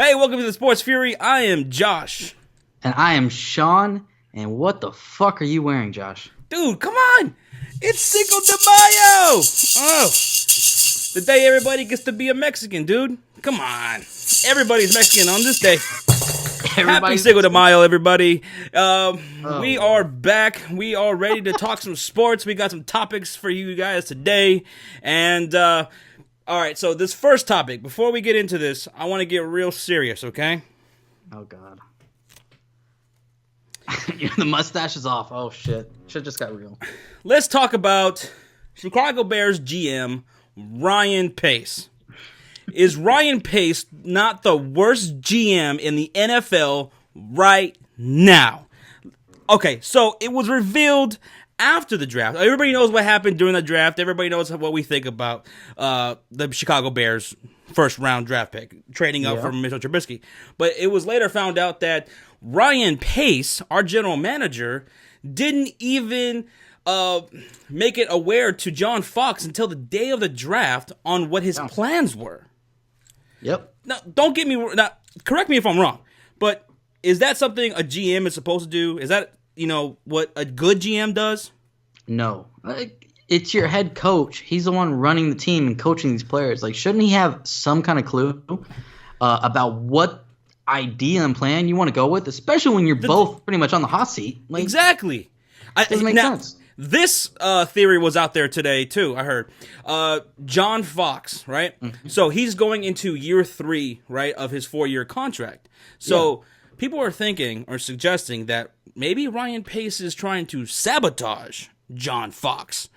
Hey, welcome to the Sports Fury. I am Josh. And I am Sean. And what the fuck are you wearing, Josh? Dude, come on. It's Cinco De Mayo. Oh, the day everybody gets to be a Mexican, dude. Come on. Everybody's Mexican on this day. Happy Cinco De Mayo, everybody. We are back. We are ready to talk some sports. We got some topics for you guys today. And, all right, so this first topic, before we get into this, I want to get real serious, okay? Oh, God. The mustache is off. Oh, shit. Shit just got real. Let's talk about Chicago Bears GM Ryan Pace. Is Ryan Pace not the worst GM in the NFL right now? Okay, so it was revealed after the draft. Everybody knows what happened during the draft. Everybody knows what we think about the Chicago Bears first-round draft pick, trading up from Mitchell Trubisky. But it was later found out that Ryan Pace, our general manager, didn't even make it aware to John Fox until the day of the draft on what his plans were. Yep. Now, don't get me now. Correct me if I'm wrong, but is that something a GM is supposed to do? Is that what a good GM does? No, it's your head coach. He's the one running the team and coaching these players. Like, shouldn't he have some kind of clue about what idea and plan you want to go with, especially when you're both pretty much on the hot seat? Like, exactly. Doesn't make sense. This theory was out there today, too, I heard. John Fox, right? Mm-hmm. So he's going into year 3, right, of his 4-year contract. So people are thinking or suggesting that maybe Ryan Pace is trying to sabotage John Fox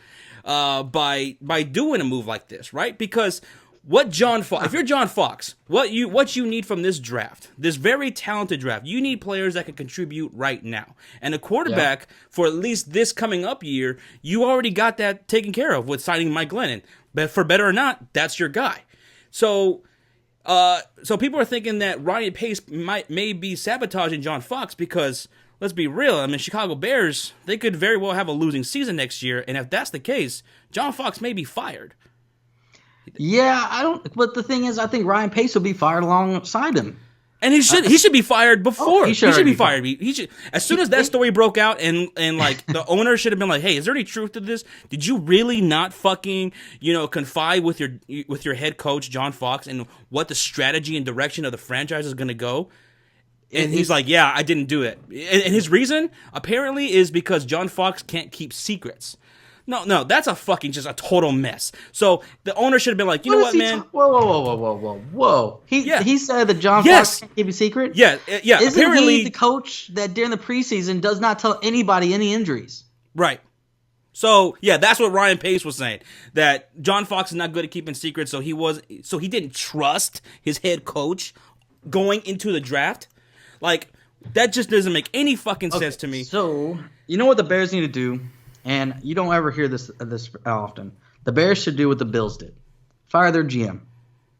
by doing a move like this, right? Because if you're John Fox, what you need from this draft, this very talented draft, you need players that can contribute right now. And a quarterback for at least this coming up year, you already got that taken care of with signing Mike Glennon. But for better or not, that's your guy. So people are thinking that Ryan Pace may be sabotaging John Fox because, let's be real, I mean, Chicago Bears, they could very well have a losing season next year. And if that's the case, John Fox may be fired. Yeah, but the thing is, I think Ryan Pace will be fired alongside him. And he should be fired before. He should be fired. He should, as soon as that story broke out and like the owner should have been like, "Hey, is there any truth to this? Did you really not fucking, confide with your head coach John Fox and what the strategy and direction of the franchise is going to go?" And he's like, "Yeah, I didn't do it." And his reason apparently is because John Fox can't keep secrets. No, that's just a total mess. So the owner should have been like, you know what, man? Whoa. He said that John Fox can't keep a secret? Yeah. Isn't apparently, he the coach that during the preseason does not tell anybody any injuries? Right. So, yeah, that's what Ryan Pace was saying. That John Fox is not good at keeping secrets, so he didn't trust his head coach going into the draft. Like, that just doesn't make any fucking sense to me. So, you know what the Bears need to do? And you don't ever hear this often. The Bears should do what the Bills did. Fire their GM.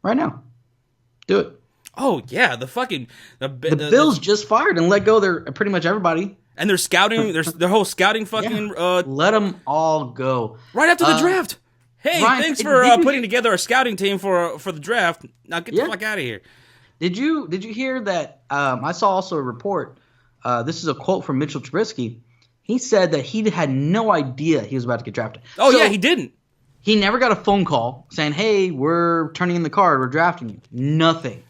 Right now. Do it. Oh, yeah. The Bills just fired and let go pretty much everybody. And they're scouting. Their whole scouting fucking... let them all go. Right after the draft. Hey, Ryan, thanks for putting together a scouting team for the draft. Now get the fuck out of here. Did you hear that? I saw also a report. This is a quote from Mitchell Trubisky. He said that he had no idea he was about to get drafted. Oh, yeah, he didn't. He never got a phone call saying, hey, we're turning in the card, we're drafting you. Nothing.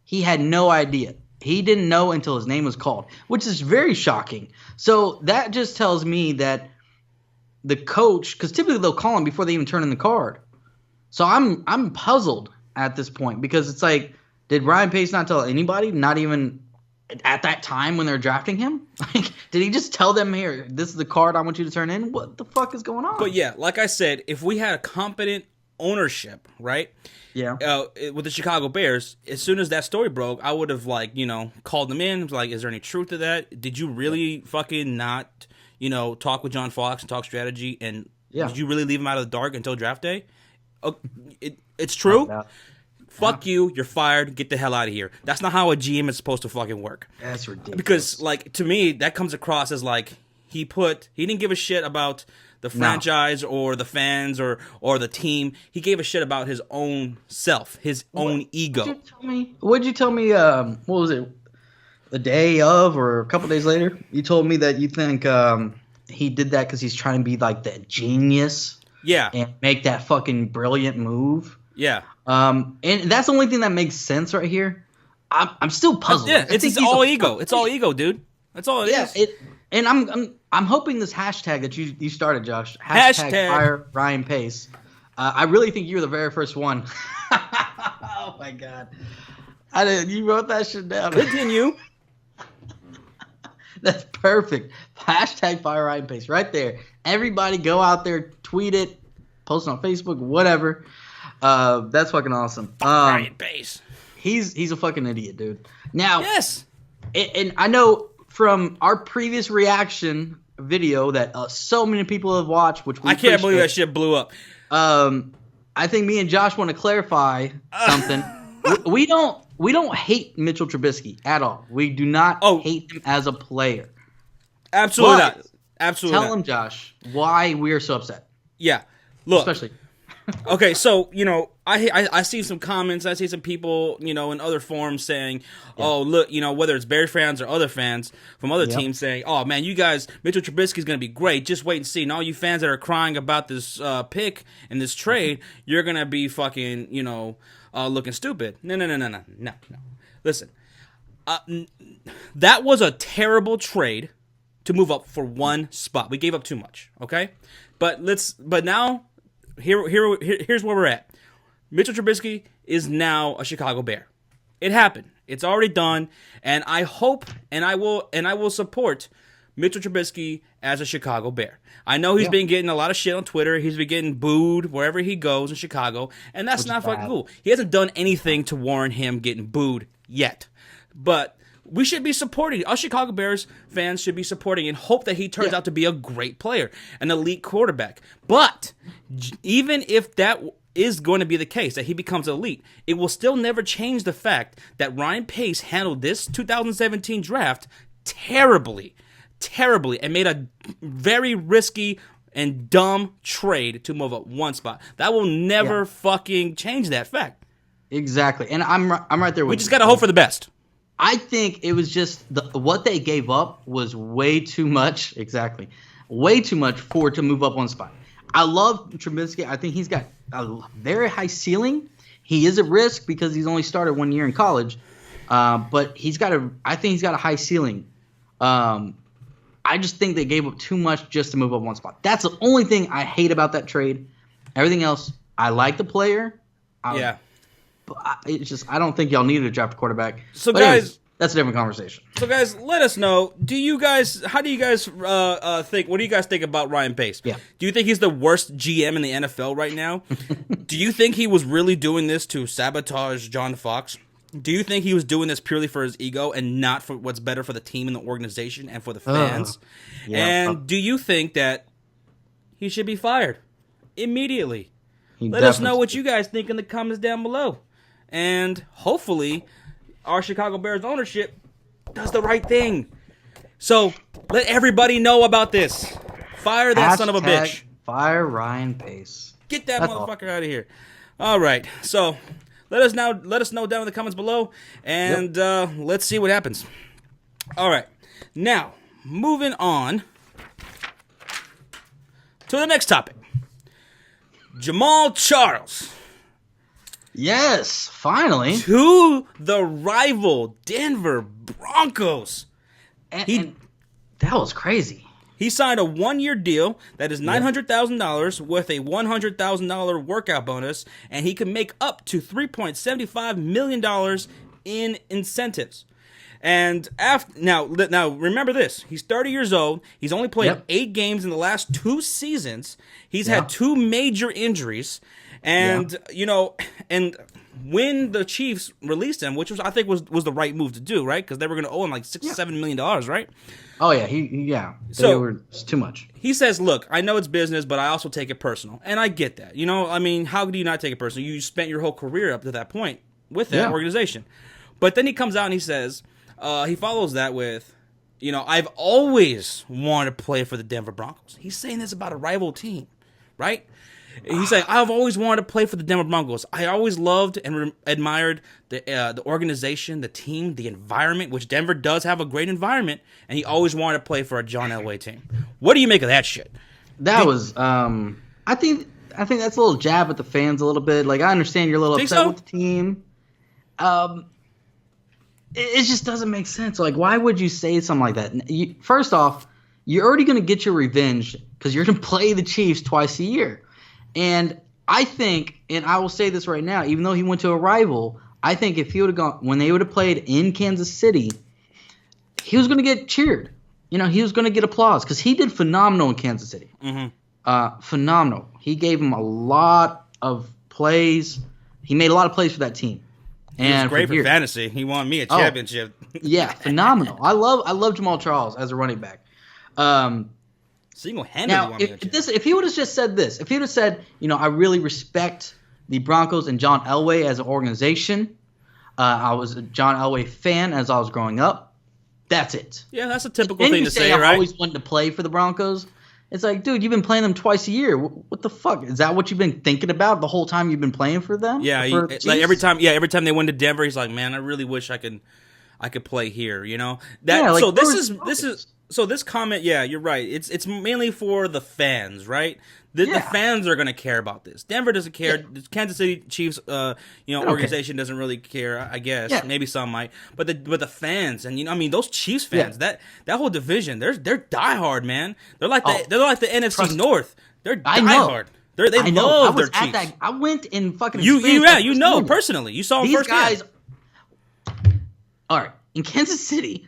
He had no idea. He didn't know until his name was called, which is very shocking. So that just tells me that the coach, because typically they'll call him before they even turn in the card. So I'm puzzled at this point because it's like, did Ryan Pace not tell anybody, not even at that time when they're drafting him? Like, did he just tell them, here, this is the card I want you to turn in? What the fuck is going on? But yeah, like I said, if we had a competent ownership, right? Yeah. With the Chicago Bears, as soon as that story broke, I would have called them in. Like, is there any truth to that? Did you really fucking not, talk with John Fox and talk strategy? And did you really leave him out of the dark until draft day? It's true. Fuck you, you're fired, get the hell out of here. That's not how a GM is supposed to fucking work. That's ridiculous. Because, to me, that comes across as, He didn't give a shit about the franchise or the fans or the team. He gave a shit about his own self, his own ego. What'd you tell me? What was it? The day of, or a couple days later, you told me that you think he did that because he's trying to be like the genius. Yeah. And make that fucking brilliant move. Yeah. And that's the only thing that makes sense right here. I'm still puzzled. Yeah, it's all ego. It's all ego, dude. That's all it is. And I'm hoping this hashtag that you started, Josh. Hashtag fire Ryan Pace. I really think you were the very first one. Oh my god. You wrote that shit down. Continue. That's perfect. Hashtag fire Ryan Pace right there. Everybody go out there, tweet it, post it on Facebook, whatever. That's fucking awesome. Ryan Pace. He's a fucking idiot, dude. Now, yes. And I know from our previous reaction video that so many people have watched, which I can't believe that shit blew up. I think me and Josh want to clarify something. We don't hate Mitchell Trubisky at all. We do not hate him as a player. Absolutely not. Absolutely Tell him, Josh, why we are so upset. Yeah. Look. Especially. Okay, so, I see some comments, I see some people, in other forums saying, oh, look, whether it's Bears fans or other fans from other teams saying, oh, man, you guys, Mitchell Trubisky's going to be great. Just wait and see. And all you fans that are crying about this pick and this trade, you're going to be fucking, looking stupid. No. Listen, that was a terrible trade to move up for one spot. We gave up too much, okay? But now... Here's where we're at. Mitchell Trubisky is now a Chicago Bear. It happened. It's already done, and I hope and I will support Mitchell Trubisky as a Chicago Bear. I know he's been getting a lot of shit on Twitter. He's been getting booed wherever he goes in Chicago, and that's not fucking cool. He hasn't done anything to warrant him getting booed yet. But we should be supporting. Us Chicago Bears fans should be supporting and hope that he turns out to be a great player, an elite quarterback. But even if that is going to be the case, that he becomes elite, it will still never change the fact that Ryan Pace handled this 2017 draft terribly, and made a very risky and dumb trade to move up one spot. That will never fucking change that fact. Exactly. And I'm right there with you. We just got to hope for the best. I think it was just what they gave up was way too much. Exactly. Way too much to move up one spot. I love Trubisky. I think he's got a very high ceiling. He is at risk because he's only started 1 year in college. But I think he's got a high ceiling. I just think they gave up too much just to move up one spot. That's the only thing I hate about that trade. Everything else, I like the player. It's just I don't think y'all needed to draft a quarterback. So guys, anyways, that's a different conversation. So guys, let us know. How do you guys think? What do you guys think about Ryan Pace? Yeah. Do you think he's the worst GM in the NFL right now? Do you think he was really doing this to sabotage John Fox? Do you think he was doing this purely for his ego and not for what's better for the team and the organization and for the fans? And do you think that he should be fired immediately? Let us know what you guys think in the comments down below. And hopefully, our Chicago Bears ownership does the right thing. So, let everybody know about this. Fire that son of a bitch. Fire Ryan Pace. Get that motherfucker out of here. All right. So, let us know down in the comments below, and let's see what happens. All right. Now, moving on to the next topic. JAMAAL Charles. Yes, finally. To the rival Denver Broncos. And that was crazy. He signed a 1-year deal that is $900,000 with a $100,000 workout bonus, and he can make up to $3.75 million in incentives. And now remember this. He's 30 years old. He's only played 8 games in the last 2 seasons. He's had 2 major injuries. And, and when the Chiefs released him, which I think was the right move to do, right? Because they were going to owe him like $6-7 million, right? Oh, yeah. It's too much. He says, look, I know it's business, but I also take it personal. And I get that. How do you not take it personal? You spent your whole career up to that point with that organization. But then he comes out and he says, he follows that with, I've always wanted to play for the Denver Broncos. He's saying this about a rival team, right? He's like, I've always wanted to play for the Denver Broncos. I always loved and admired the organization, the team, the environment, which Denver does have a great environment, and he always wanted to play for a John Elway team. What do you make of that shit? That was, I think that's a little jab at the fans a little bit. Like, I understand you're a little upset with the team. It just doesn't make sense. Like, why would you say something like that? First off, you're already going to get your revenge because you're going to play the Chiefs twice a year. And I think, and I will say this right now, even though he went to a rival, I think if he would have gone, when they would have played in Kansas City, he was going to get cheered. He was going to get applause because he did phenomenal in Kansas City. Mm-hmm. Phenomenal. He gave him a lot of plays. He made a lot of plays for that team. He was great for fantasy. He won me a championship. Yeah, phenomenal. I love JAMAAL Charles as a running back. Single-handedly won me a championship. If he would have just said this, if he would have said, I really respect the Broncos and John Elway as an organization. I was a John Elway fan as I was growing up. That's it. Yeah, that's a typical thing to say, right? I always wanted to play for the Broncos. It's like, dude, you've been playing them twice a year. What the fuck? Is that what you've been thinking about the whole time you've been playing for them? Yeah, like every time they went to Denver, he's like, man, I really wish I could play here. So this comment, yeah, you're right. It's mainly for the fans, right? The fans are going to care about this. Denver doesn't care. The Kansas City Chiefs, organization doesn't really care. I guess maybe some might, but the fans and those Chiefs fans, that whole division, they're diehard, man. They're like the NFC North. They're diehard. They love their Chiefs. I went in fucking. Personally, you saw them these firsthand. Guys. All right, in Kansas City.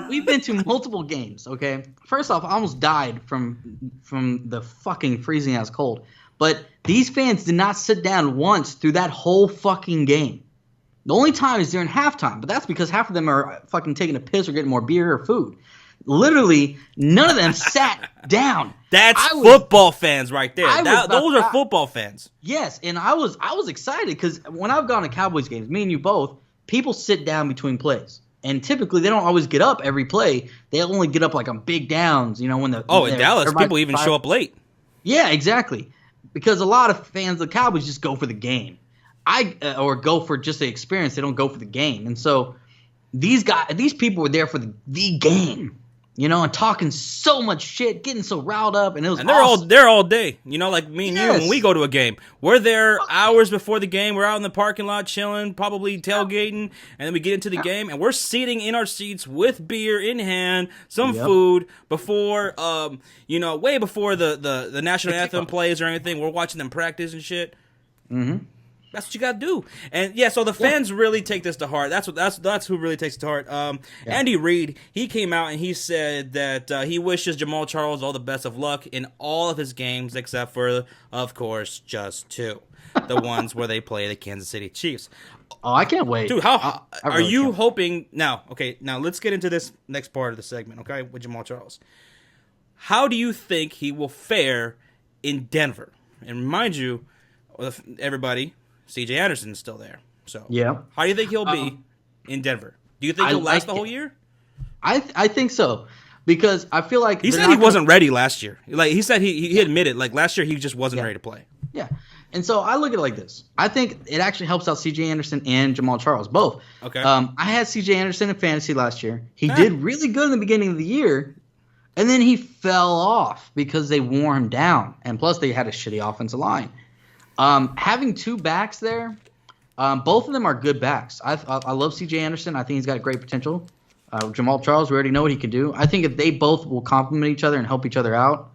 We've been to multiple games, okay? First off, I almost died from the fucking freezing ass cold. But these fans did not sit down once through that whole fucking game. The only time is during halftime, but that's because half of them are fucking taking a piss or getting more beer or food. Literally, none of them sat down. That's football fans right there. Those are football fans. Yes, and I was excited because when I've gone to Cowboys games, me and you both, people sit down between plays. And typically, they don't always get up every play. They only get up like on big downs, when the in Dallas, people even show up late. Yeah, exactly. Because a lot of fans of the Cowboys just go for the game, or go for just the experience. They don't go for the game. And so these people were there for the game, and talking so much shit, getting so riled up, and it was. And they're awesome. all day, like me and you when we go to a game. We're there hours before the game. We're out in the parking lot chilling, probably tailgating, and then we get into the game, and we're sitting in our seats with beer in hand, some food before, way before the national anthem plays or anything. We're watching them practice and shit. Mm-hmm. That's what you got to do. And so the fans really take this to heart. That's who really takes it to heart. Andy Reid, he came out and he said that he wishes JAMAAL Charles all the best of luck in all of his games except for, of course, just two. The ones where they play the Kansas City Chiefs. Oh, I can't wait. Dude, how are you hoping now? Okay, now let's get into this next part of the segment, okay, with JAMAAL Charles. How do you think he will fare in Denver? And remind you, everybody, C.J. Anderson's still there. So, how do you think he'll be in Denver? Do you think he'll last the whole year? I think so, because I feel like he said he wasn't ready last year. Like he said, he admitted like last year he just wasn't ready to play. Yeah, and so I look at it like this. I think it actually helps out C.J. Anderson and JAMAAL Charles both. Okay. I had C.J. Anderson in fantasy last year. He did really good in the beginning of the year, and then he fell off because they wore him down, and plus they had a shitty offensive line. Having two backs there, both of them are good backs. I love C.J. Anderson. I think he's got great potential. JAMAAL Charles, we already know what he can do. I think if they both will complement each other and help each other out,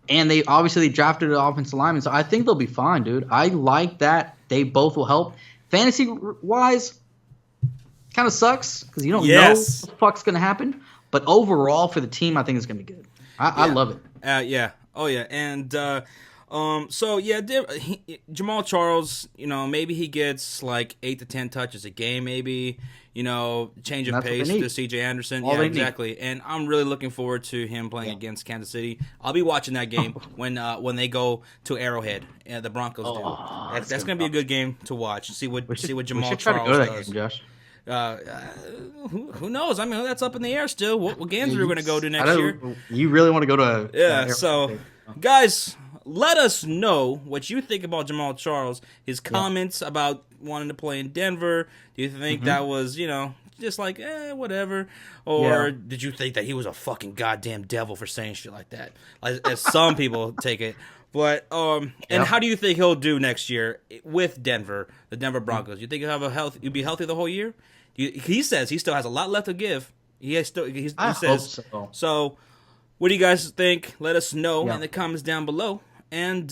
and they drafted an offensive lineman, so I think they'll be fine, dude. I like that they both will help. Fantasy-wise, kind of sucks because you don't know what the fuck's going to happen. But overall, for the team, I think it's going to be good. I love it. Oh, yeah. And JAMAAL Charles, maybe he gets like 8 to 10 touches a game, maybe, change of pace to C.J. Anderson. Exactly. And I'm really looking forward to him playing against Kansas City. I'll be watching that game when they go to Arrowhead. The Broncos do. That's going to be a good game to watch. See what JAMAAL Charles does. Game, Josh. Who knows? I mean, that's up in the air still. What games are we going to go to next year? You really want to go to Yeah, so, guys, let us know what you think about Jamaal Charles, his comments about wanting to play in Denver. Do you think that was, just like, whatever? Or did you think that he was a fucking goddamn devil for saying shit like that? As some people take it. But and how do you think he'll do next year with Denver, the Denver Broncos? You think you'll be healthy the whole year? He says he still has a lot left to give. He says hope so. So, what do you guys think? Let us know in the comments down below. And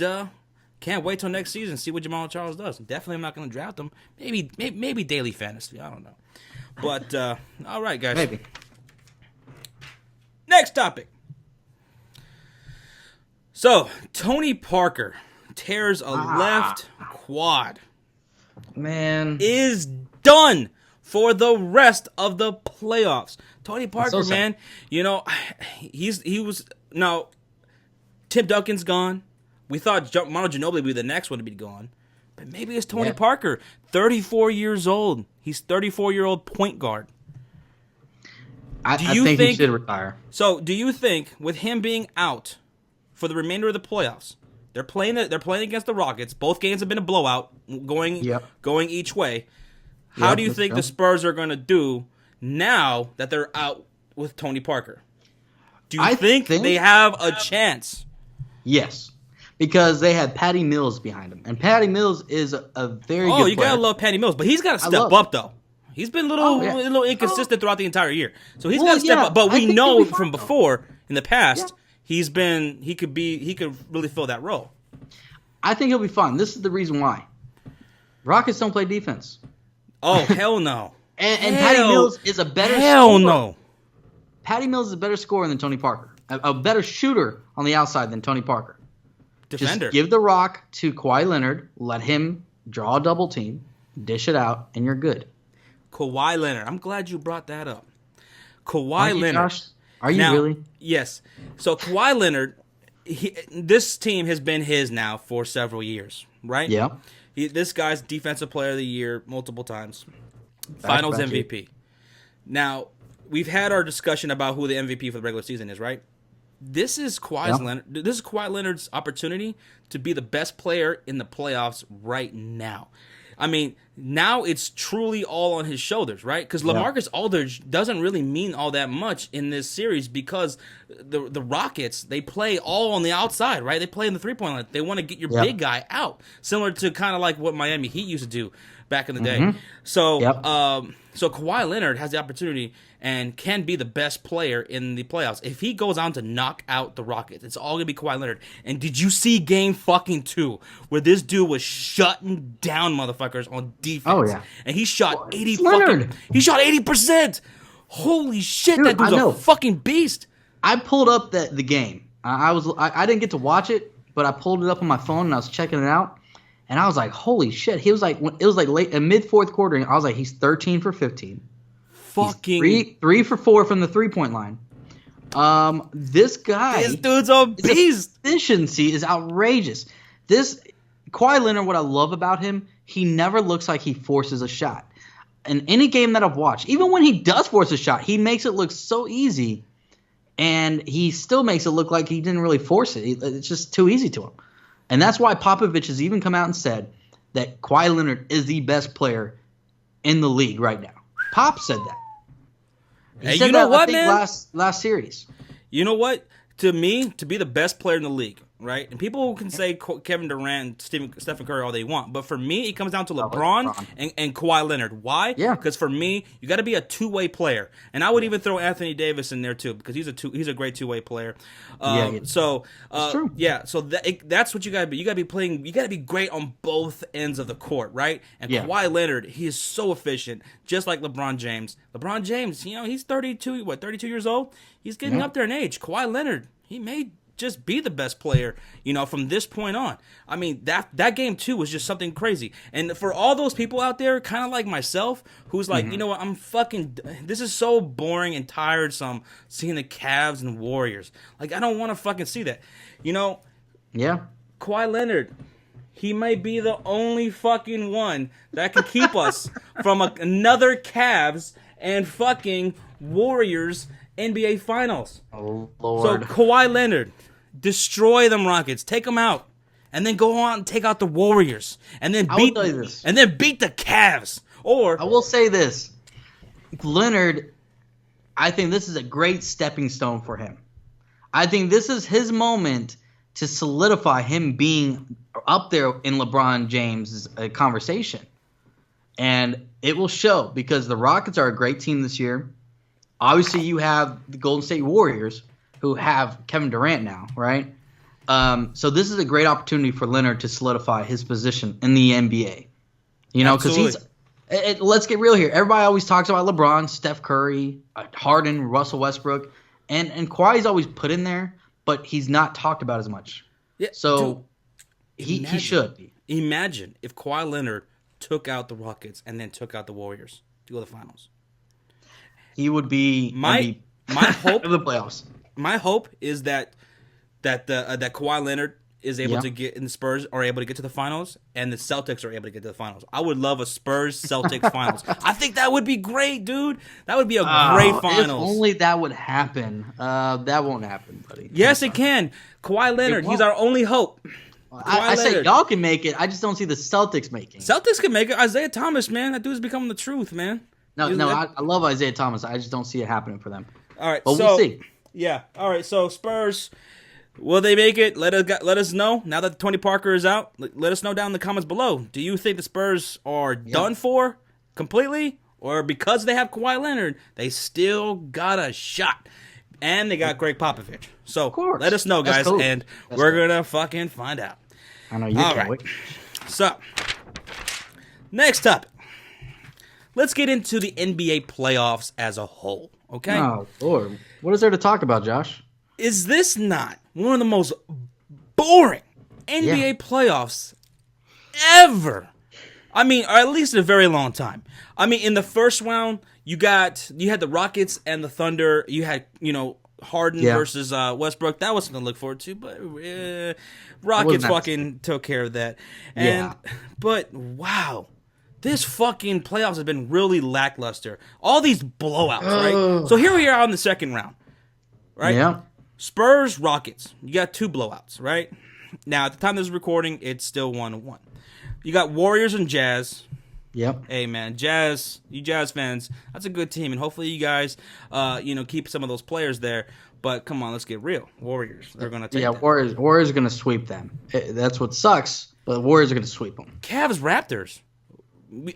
can't wait till next season. See what Jamaal Charles does. Definitely, I'm not going to draft him. Maybe daily fantasy. I don't know. But all right, guys. Maybe. Next topic. So, Tony Parker tears a left quad. Man. Is done for the rest of the playoffs. Tony Parker, man, he was now. Tim Duncan's gone. We thought Mono Ginobili would be the next one to be gone, but maybe it's Tony Parker, 34 years old. He's 34-year-old point guard. I think he should retire. So, do you think with him being out for the remainder of the playoffs, they're playing against the Rockets. Both games have been a blowout, going each way. How do you think the Spurs are going to do now that they're out with Tony Parker? Do you think they have a chance? Yes, because they have Patty Mills behind him, and Patty Mills is a very good player. You gotta love Patty Mills, but he's got to step up though. He's been a little inconsistent throughout the entire year, so he's got to step up. But we know from before in the past. He could really fill that role. I think he'll be fine. This is the reason why. Rockets don't play defense. Oh, hell no. and Patty Mills is a better scorer. Hell no. Patty Mills is a better scorer than Tony Parker. A better shooter on the outside than Tony Parker. Defender. Just give the rock to Kawhi Leonard, let him draw a double team, dish it out, and you're good. Kawhi Leonard. I'm glad you brought that up. Kawhi Leonard. Josh? Are you really? Yes. So Kawhi Leonard, this team has been his now for several years, right? Yeah. This guy's Defensive Player of the Year multiple times. Finals MVP. Now, we've had our discussion about who the MVP for the regular season is, right? This is Kawhi Leonard's opportunity to be the best player in the playoffs right now. I mean, now it's truly all on his shoulders, right? Because LaMarcus Aldridge doesn't really mean all that much in this series because the Rockets, they play all on the outside, right? They play in the three-point line. They want to get your big guy out, similar to kind of like what Miami Heat used to do back in the day. So, so Kawhi Leonard has the opportunity and can be the best player in the playoffs. If he goes on to knock out the Rockets, it's all going to be Kawhi Leonard. And did you see game fucking 2 where this dude was shutting down motherfuckers on defense? Oh, yeah. And he shot 80%. Holy shit, dude, that dude's a fucking beast. I pulled up the game. I didn't get to watch it, but I pulled it up on my phone and I was checking it out. And I was like, holy shit. It was like late in mid fourth quarter. And I was like, he's 13 for 15. Fucking 3 for 4 from the 3-point line. This dude's a beast. His efficiency is outrageous. This Kawhi Leonard, what I love about him, he never looks like he forces a shot. In any game that I've watched, even when he does force a shot, he makes it look so easy, and he still makes it look like he didn't really force it. It's just too easy to him. And that's why Popovich has even come out and said that Kawhi Leonard is the best player in the league right now. Pop said that. He said you know that, what, I think, man? last series. You know what? To me, to be the best player in the league, right? And people can say Kevin Durant, Stephen Curry all they want, but for me, it comes down to LeBron and Kawhi Leonard. Why? Yeah. Because for me, you got to be a two-way player, and I would even throw Anthony Davis in there too because he's a great two-way player. So it's true. Yeah. So that's what you got to be. You got to be playing. You got to be great on both ends of the court, right? And Kawhi Leonard, he is so efficient, just like LeBron James. LeBron James, he's 32 years old. He's getting up there in age. Kawhi Leonard, he may just be the best player, from this point on. I mean, that game too was just something crazy. And for all those people out there, kind of like myself, who's like, you know what, this is so boring and tiresome seeing the Cavs and Warriors. Like, I don't want to fucking see that. Yeah. Kawhi Leonard, he might be the only fucking one that can keep us from another Cavs and fucking Warriors NBA Finals. Oh, Lord. So Kawhi Leonard, destroy them Rockets, take them out, and then go on and take out the Warriors, and then beat the Cavs. Or I will say this, Leonard, I think this is a great stepping stone for him. I think this is his moment to solidify him being up there in LeBron James' conversation. And it will show because the Rockets are a great team this year. Obviously, you have the Golden State Warriors who have Kevin Durant now, right? So this is a great opportunity for Leonard to solidify his position in the NBA. You know, because let's get real here. Everybody always talks about LeBron, Steph Curry, Harden, Russell Westbrook, and Kawhi's always put in there, but he's not talked about as much. Yeah, so he should be. Imagine if Kawhi Leonard took out the Rockets and then took out the Warriors to go to the finals. He would be my hope of the playoffs. My hope is that Kawhi Leonard is able to get, and the Spurs are able to get to the finals, and the Celtics are able to get to the finals. I would love a Spurs-Celtics finals. I think that would be great, dude. That would be a great finals. If only that would happen. That won't happen, buddy. Yes, it can. Kawhi Leonard, he's our only hope. I say y'all can make it. I just don't see the Celtics making it. Celtics can make it. Isaiah Thomas, man. That dude's becoming the truth, man. No, I love Isaiah Thomas. I just don't see it happening for them. All right, but we'll see. Yeah. All right, so Spurs, will they make it? Let us know. Now that Tony Parker is out, let us know down in the comments below. Do you think the Spurs are done for completely? Or because they have Kawhi Leonard, they still got a shot? And they got Greg Popovich. So let us know, guys, and we're going to fucking find out. I know you can't wait. So, next topic. Let's get into the NBA playoffs as a whole, okay? Oh, Lord. What is there to talk about, Josh? Is this not one of the most boring NBA playoffs ever? I mean, or at least in a very long time. I mean, in the first round, you had the Rockets and the Thunder. You had, Harden versus Westbrook. That was something to look forward to, but Rockets fucking took care of that. But wow, this fucking playoffs has been really lackluster. All these blowouts, right? So here we are on the second round, right? Yeah. Spurs, Rockets. You got 2 blowouts, right? Now, at the time of this recording, it's still 1-1. You got Warriors and Jazz. Yep. Hey, man, you Jazz fans, that's a good team, and hopefully you guys, keep some of those players there. But come on, let's get real. Warriors, they're going to take that. Warriors are going to sweep them. That's what sucks, but the Warriors are going to sweep them. Cavs, Raptors.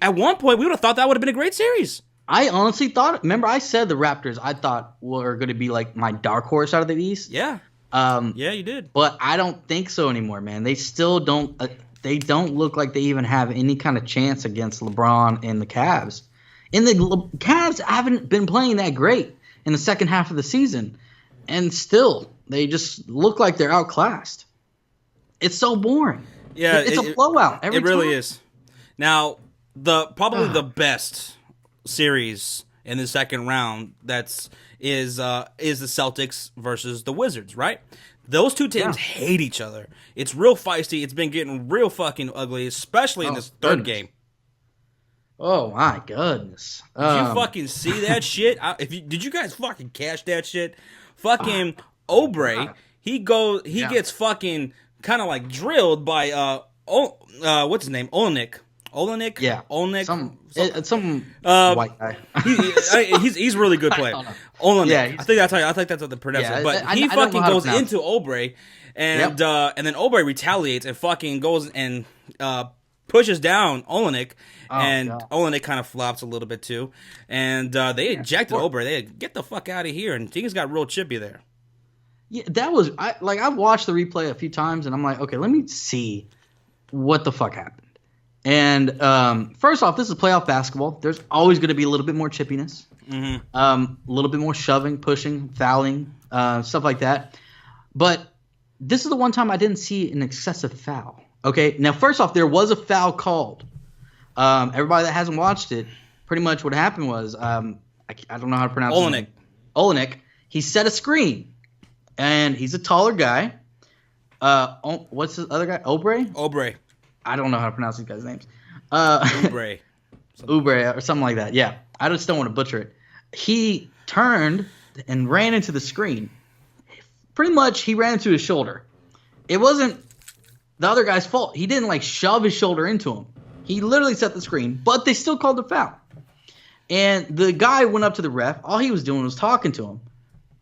At one point, we would have thought that would have been a great series. I honestly thought, remember I said the Raptors I thought were going to be like my dark horse out of the East? Yeah. Yeah, you did. But I don't think so anymore, man. They still don't they don't look like they even have any kind of chance against LeBron and the Cavs. And the Cavs haven't been playing that great in the second half of the season. And still, they just look like they're outclassed. It's so boring. Yeah, it's a blowout every time. It really is. Now, probably the best series in the second round is the Celtics versus the Wizards, right? Those two teams hate each other. It's real feisty. It's been getting real fucking ugly, especially in this third game. Oh my goodness! Did you fucking see that shit? Did you guys fucking catch that shit? Fucking Oubre, he gets fucking kind of like drilled by what's his name? Olenek? Yeah. Olenek? Some white guy. He's a really good player. Olenek. Yeah, I think that's how they pronounce it. But he fucking goes into Oubre, and then Oubre retaliates and fucking goes and pushes down Olenek, Olenek kind of flops a little bit too. And they ejected Oubre. They get the fuck out of here, and things got real chippy there. Yeah, that was I've watched the replay a few times, and I'm like, okay, let me see what the fuck happened. And first off, this is playoff basketball. There's always going to be a little bit more chippiness, a little bit more shoving, pushing, fouling, stuff like that. But this is the one time I didn't see an excessive foul. Okay, now first off, there was a foul called. Everybody that hasn't watched it, pretty much what happened was I don't know how to pronounce Olenek. Olenek. He set a screen, and he's a taller guy. What's the other guy? Oubre. I don't know how to pronounce these guys' names. Oubre. Oubre or something like that. Yeah, I just don't want to butcher it. He turned and ran into the screen. Pretty much, he ran into his shoulder. It wasn't the other guy's fault. He didn't like shove his shoulder into him. He literally set the screen, but they still called the foul. And the guy went up to the ref. All he was doing was talking to him.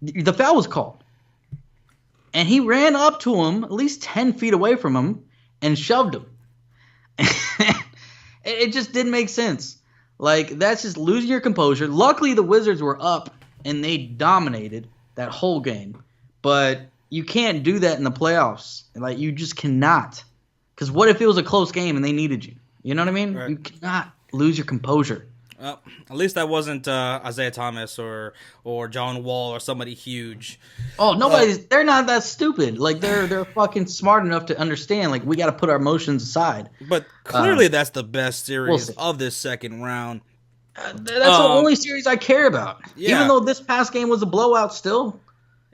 The foul was called. And he ran up to him, at least 10 feet away from him, and shoved him. It just didn't make sense. Like, that's just losing your composure. Luckily, the Wizards were up, and they dominated that whole game. But you can't do that in the playoffs. Like, you just cannot. Because what if it was a close game and they needed you? You know what I mean? Right. You cannot lose your composure. Well, at least that wasn't Isaiah Thomas or John Wall or somebody huge. Oh, they're not that stupid. Like, they're fucking smart enough to understand, like, we got to put our emotions aside. But clearly that's the best series of this second round. That's the only series I care about. Yeah. Even though this past game was a blowout still.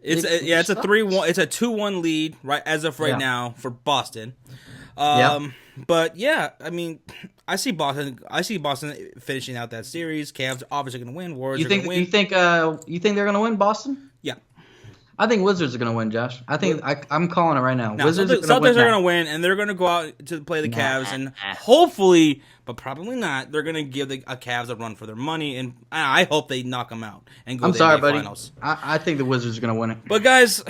It's a 3-1. It's a 2-1 lead right as of right now for Boston. But yeah, I mean, I see Boston finishing out that series. Cavs obviously going to win. Warriors are going to win. You think they're going to win, Boston? Yeah. I think Wizards are going to win, Josh. I think I'm calling it right now. No, Wizards are going to win, and they're going to go out to play the Cavs, and hopefully, but probably not, they're going to give the Cavs a run for their money, and I hope they knock them out and go to the NBA Finals. I think the Wizards are going to win it. But guys,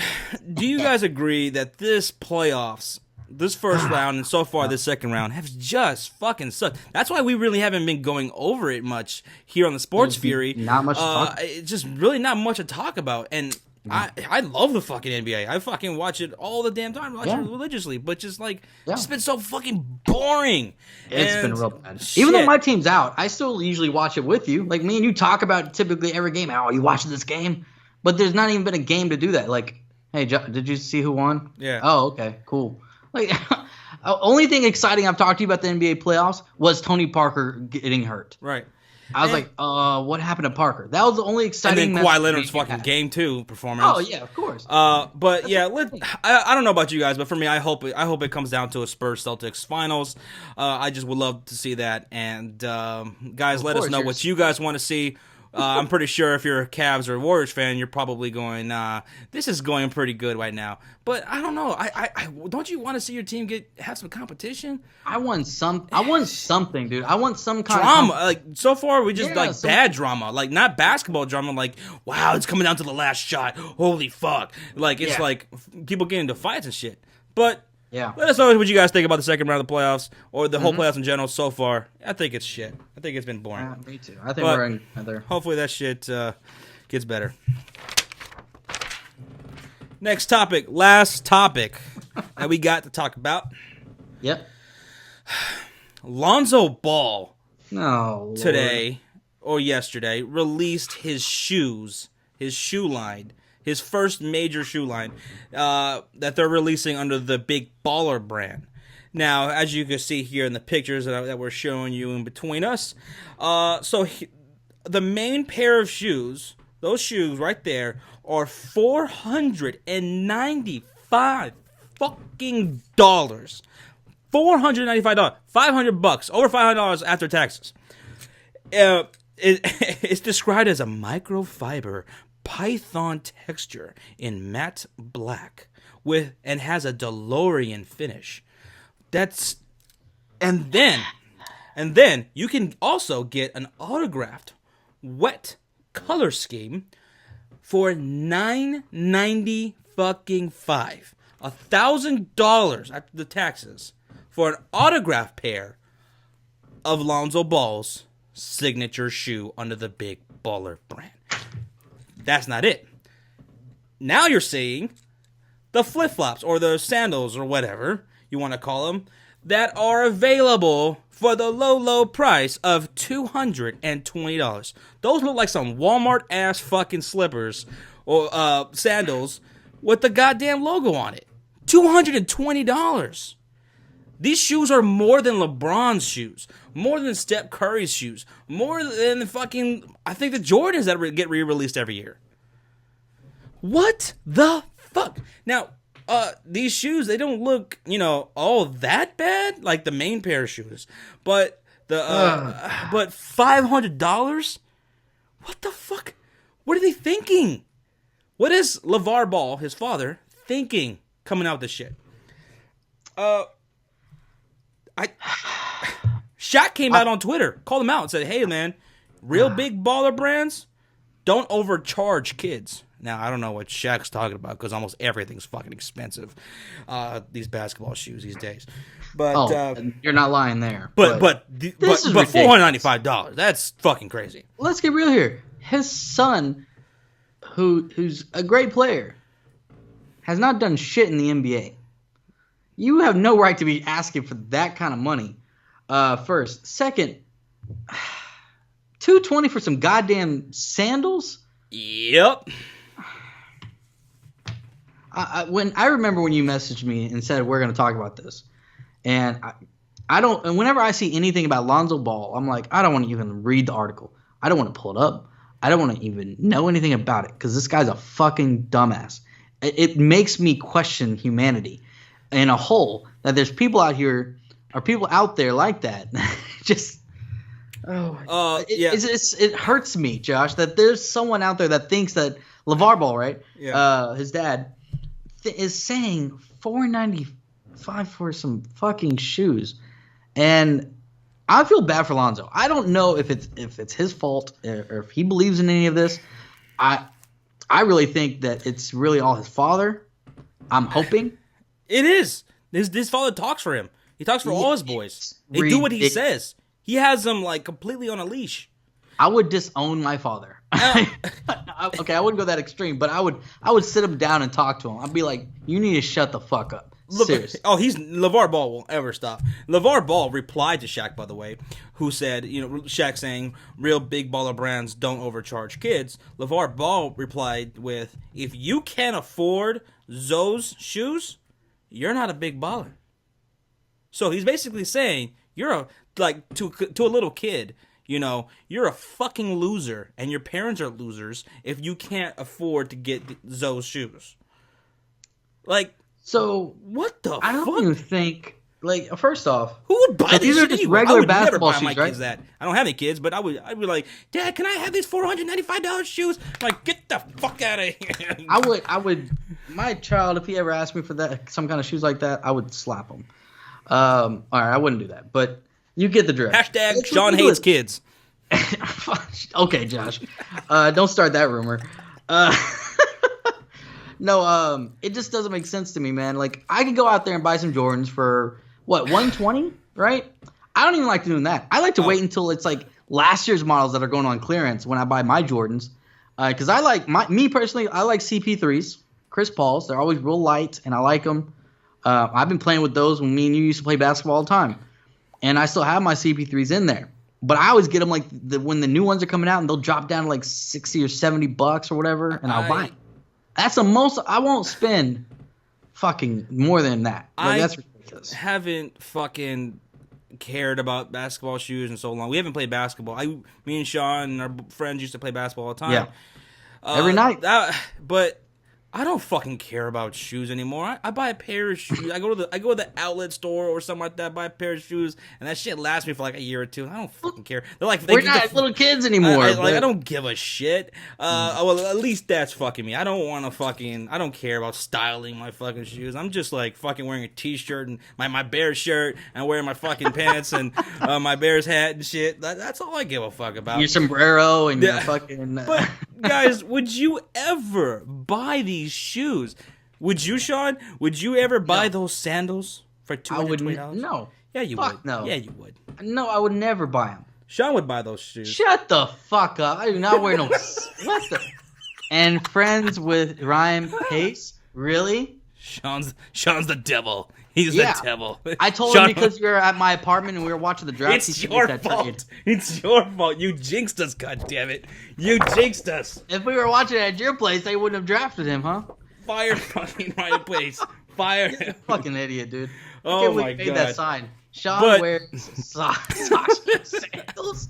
do you guys agree that this playoffs, this first round and so far this second round have just fucking sucked? That's why we really haven't been going over it much here on the Sports Fury. Not much to talk. It's just really not much to talk about, and I love the fucking NBA. I fucking watch it all the damn time. Watch it religiously. But just like, it's been so fucking boring. It's been real bad. Even though my team's out, I still usually watch it with you. Like, me and you talk about typically every game. Oh, you watching this game? But there's not even been a game to do that. Like, hey, did you see who won? Yeah. Oh, okay, cool. Like, only thing exciting I've talked to you about the NBA playoffs was Tony Parker getting hurt. Right. I was like, what happened to Parker? That was the only exciting. And then Kawhi Leonard's fucking game 2 performance. Oh yeah, of course. But yeah, I don't know about you guys, but for me, I hope it comes down to a Spurs Celtics finals. I just would love to see that. And guys, let us know what you guys want to see. I'm pretty sure if you're a Cavs or Warriors fan, you're probably going, this is going pretty good right now. But I don't know. I don't you want to see your team have some competition? I want something, dude. I want some kind of drama. Like, so far, we just bad drama. Like, not basketball drama. Like, wow, it's coming down to the last shot. Holy fuck! Like, it's like people getting into fights and shit. But let us know what you guys think about the second round of the playoffs or the whole playoffs in general so far. I think it's shit. I think it's been boring. Me too. I think we're in there. Hopefully that shit gets better. Next topic. Last topic that we got to talk about. Yep. Lonzo Ball today or yesterday released his shoe line. His first major shoe line that they're releasing under the Big Baller brand. Now, as you can see here in the pictures that we're showing you in between us, the main pair of shoes, those shoes right there, are $495 fucking dollars. $495, $500, over $500 after taxes. It's described as a microfiber python texture in matte black and has a DeLorean finish. And then you can also get an autographed wet color scheme for $995, $1,000 after the taxes for an autographed pair of Lonzo Ball's signature shoe under the Big Baller brand. That's not it. Now you're seeing the flip-flops or the sandals or whatever you want to call them that are available for the low price of $220. Those look like some Walmart-ass fucking slippers or sandals with the goddamn logo on it. $220. These shoes are more than LeBron's shoes, more than Steph Curry's shoes, more than the fucking, I think, the Jordans that get re-released every year. What the fuck? Now, these shoes, they don't look, all that bad, like the main pair of shoes. But but $500? What the fuck? What are they thinking? What is LeVar Ball, his father, thinking coming out with this shit? Shaq came out on Twitter, called him out, and said, "Hey, man, real big baller brands don't overcharge kids." Now, I don't know what Shaq's talking about because almost everything's fucking expensive. These basketball shoes these days, but you're not lying there. But $495, that's fucking crazy. Let's get real here. His son, who's a great player, has not done shit in the NBA. You have no right to be asking for that kind of money. First. Second, $220 for some goddamn sandals? Yep. I remember when you messaged me and said we're going to talk about this, and I don't. And whenever I see anything about Lonzo Ball, I'm like, I don't want to even read the article. I don't want to pull it up. I don't want to even know anything about it because this guy's a fucking dumbass. It makes me question humanity in a whole, that there's people out here or people out there like that. Just it hurts me, Josh, that there's someone out there that thinks that LeVar Ball, right? Yeah. His dad is saying $495 for some fucking shoes, and I feel bad for Lonzo. I don't know if it's his fault or if he believes in any of this. I really think that it's really all his father. I'm hoping it is. His father talks for him. He talks for all his boys. They do what he says. He has them like completely on a leash. I would disown my father. Okay, I wouldn't go that extreme, but I would sit him down and talk to him. I'd be like, "You need to shut the fuck up." Seriously. LeVar Ball won't ever stop. LeVar Ball replied to Shaq, by the way, who said, Shaq saying real big baller brands don't overcharge kids. LeVar Ball replied with, "If you can't afford those shoes, you're not a big baller." So he's basically saying you're to a little kid. You're a fucking loser, and your parents are losers if you can't afford to get those shoes. So what the fuck? I don't even think. First off, who would buy these? These are just regular basketball shoes, right? That. I don't have any kids, but I'd be like, "Dad, can I have these $495 shoes?" I'm like, get the fuck out of here. I would. My child, if he ever asked me for that, some kind of shoes like that, I would slap him. All right, I wouldn't do that, but you get the drift. Hashtag Sean hates kids. Okay, Josh. Don't start that rumor. No, it just doesn't make sense to me, man. I could go out there and buy some Jordans for, what, $120, right? I don't even like doing that. I like to wait until it's last year's models that are going on clearance when I buy my Jordans. Because me personally, I like CP3s, Chris Paul's. They're always real light, and I like them. I've been playing with those when me and you used to play basketball all the time. And I still have my CP3s in there. But I always get them when the new ones are coming out, and they'll drop down to $60 or $70 or whatever, and I'll buy them. That's the most. I won't spend fucking more than that. That's ridiculous. I haven't fucking cared about basketball shoes in so long. We haven't played basketball. Me and Sean and our friends used to play basketball all the time. Yeah. Every night. But I don't fucking care about shoes anymore. I buy a pair of shoes. I go to the outlet store or something like that, buy a pair of shoes, and that shit lasts me for a year or two. I don't fucking care. They're we're not little kids anymore. I don't give a shit. Well, at least that's fucking me. I don't want to I don't care about styling my fucking shoes. I'm just fucking wearing a t-shirt and my Bears shirt and wearing my fucking pants and my Bears hat and shit. That's all I give a fuck about. Your sombrero and your fucking. But guys, would you ever buy these shoes? Would you, Sean? Would you ever buy those sandals for $220? No. Yeah, you fuck would. No. Yeah, you would. No, I would never buy them. Sean would buy those shoes. Shut the fuck up. I do not wear no. What the? And friends with Ryan Pace? Really? Sean's the devil. He's the devil. I told him because you were at my apartment and we were watching the draft. It's your fault. It's your fault. You jinxed us, goddammit. You jinxed us. If we were watching it at your place, they wouldn't have drafted him, huh? Fire fucking Ryan Pace. Fire him. You're a fucking idiot, dude. Oh my God. Made that sign. Sean wears socks, sandals.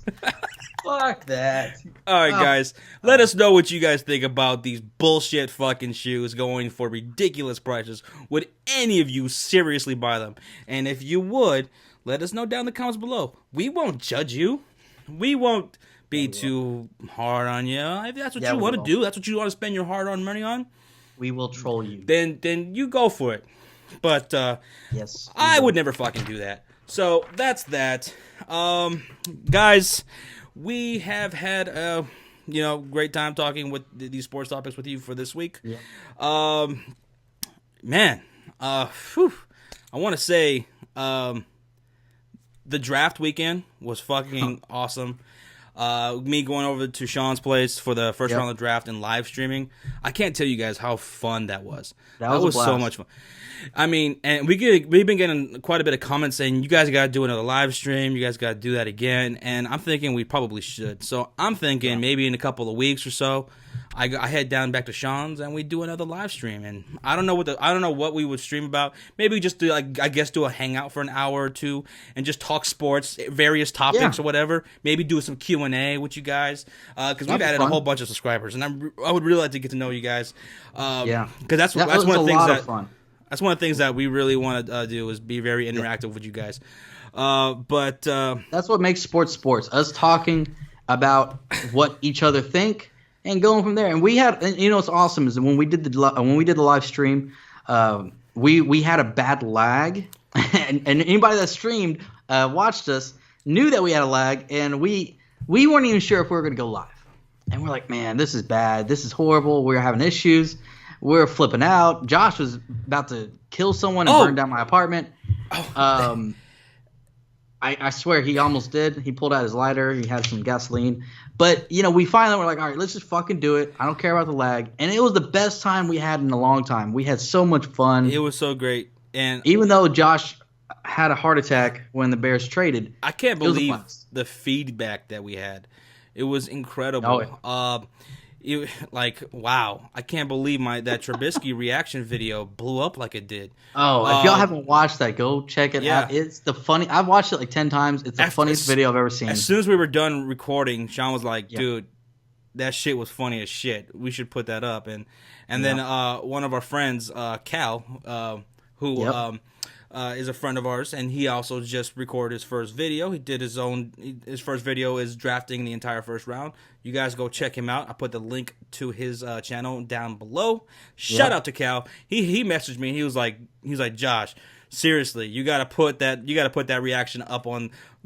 Fuck that. All right, guys. Let us know what you guys think about these bullshit fucking shoes going for ridiculous prices. Would any of you seriously buy them? And if you would, let us know down in the comments below. We won't judge you. We won't be too hard on you. If that's what you want to do, that's what you want to spend your hard-earned money on, we will troll you. Then you go for it. But yes, I would never fucking do that. So that's that. Guys, we have had a great time talking with these sports topics with you for this week. Yeah. Man, I want to say the draft weekend was fucking awesome. Me going over to Sean's place for the first round of the draft and live streaming. I can't tell you guys how fun that was. That was so much fun. I mean, and we've been getting quite a bit of comments saying, you guys got to do another live stream. You guys got to do that again. And I'm thinking we probably should. So I'm thinking maybe in a couple of weeks or so, I head down back to Sean's and we do another live stream. And I don't know what we would stream about. Maybe just do do a hangout for an hour or two and just talk sports, various topics or whatever. Maybe do some Q&A with you guys because we've added a whole bunch of subscribers, and I would really like to get to know you guys. Because that's one of the things that fun. That's one of the things that we really want to do is be very interactive with you guys. But that's what makes sports. Us talking about what each other think and going from there. And we had, what's awesome is when we did the live stream, we had a bad lag, and anybody that streamed watched us knew that we had a lag, and we weren't even sure if we were going to go live. And we're like, man, this is bad. This is horrible. We're having issues. We're flipping out. Josh was about to kill someone and burn down my apartment. I swear he almost did. He pulled out his lighter. He had some gasoline. But, we finally were like, all right, let's just fucking do it. I don't care about the lag. And it was the best time we had in a long time. We had so much fun. It was so great. And even though Josh had a heart attack when the Bears traded. I can't believe the feedback that we had. It was incredible. Wow. I can't believe that Trubisky reaction video blew up like it did. Oh, if y'all haven't watched that, go check it out. It's I've watched it like 10 times. It's the funniest video I've ever seen. As soon as we were done recording, Sean was like, dude, that shit was funny as shit. We should put that up. And then one of our friends, Cal, who is a friend of ours, and he also just recorded his first video. He did his first video is drafting the entire first round. You guys go check him out. I put the link to his channel down below. Shout out to Cal. He messaged me. He was like, Josh, seriously, you gotta put that reaction up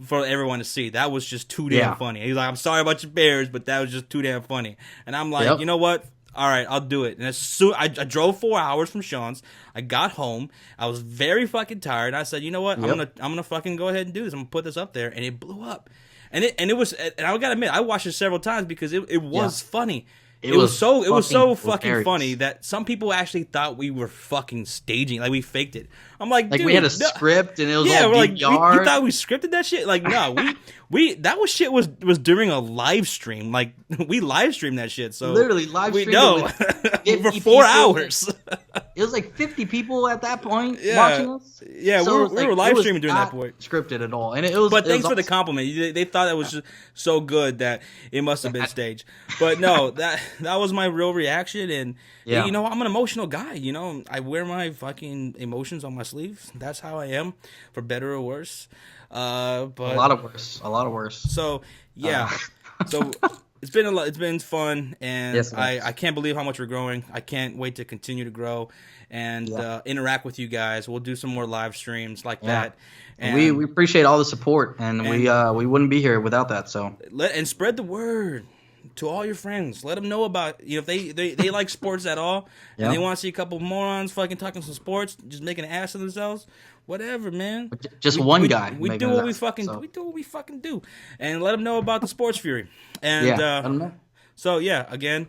for everyone to see. That was just too damn funny. He's like, I'm sorry about your Bears, but that was just too damn funny. And I'm like, you know what? All right, I'll do it. And as soon I drove 4 hours from Sean's, I got home. I was very fucking tired. I said, you know what? I'm gonna fucking go ahead and do this. I'm gonna put this up there, and it blew up. And it was, and I gotta admit, I watched it several times because it was funny. It was so fucking funny that some people actually thought we were fucking staging, like we faked it. I'm like, dude, we had a script and it was all like, DVR. You thought we scripted that shit? Like, no, shit was during a live stream. Like, we live streamed that shit. So literally live streamed. We know for 4 hours. It was like 50 people at that point watching us. Yeah, so we were live streaming during that point. Scripted at all, and it was. But thanks for the compliment. They thought that was just so good that it must have been staged. But no, that was my real reaction, and I'm an emotional guy. I wear my fucking emotions on my sleeves. That's how I am, for better or worse. But a lot of worse. So so. It's been fun, and I can't believe how much we're growing. I can't wait to continue to grow and interact with you guys. We'll do some more live streams like that. And we appreciate all the support, and we wouldn't be here without that. So and spread the word to all your friends. Let them know about if they like sports at all, and they want to see a couple morons fucking talking some sports, just making an ass of themselves. Whatever, man. One guy. We do what we fucking do, and let them know about the Sports Fury. And so again,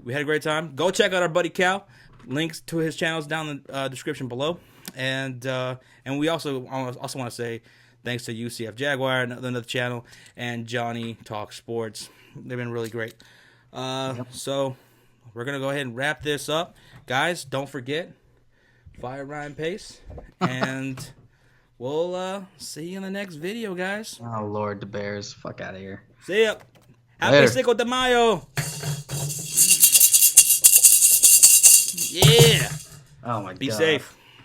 we had a great time. Go check out our buddy Cal. Links to his channels down in the description below. And we also want to say thanks to UCF Jaguar, another channel, and Johnny Talk Sports. They've been really great. So we're gonna go ahead and wrap this up, guys. Don't forget. Fire Ryan Pace, and we'll see you in the next video, guys. Oh, Lord, the Bears. Fuck out of here. See ya. Happy Later. Cinco de Mayo. Yeah. Oh, my God. Be safe.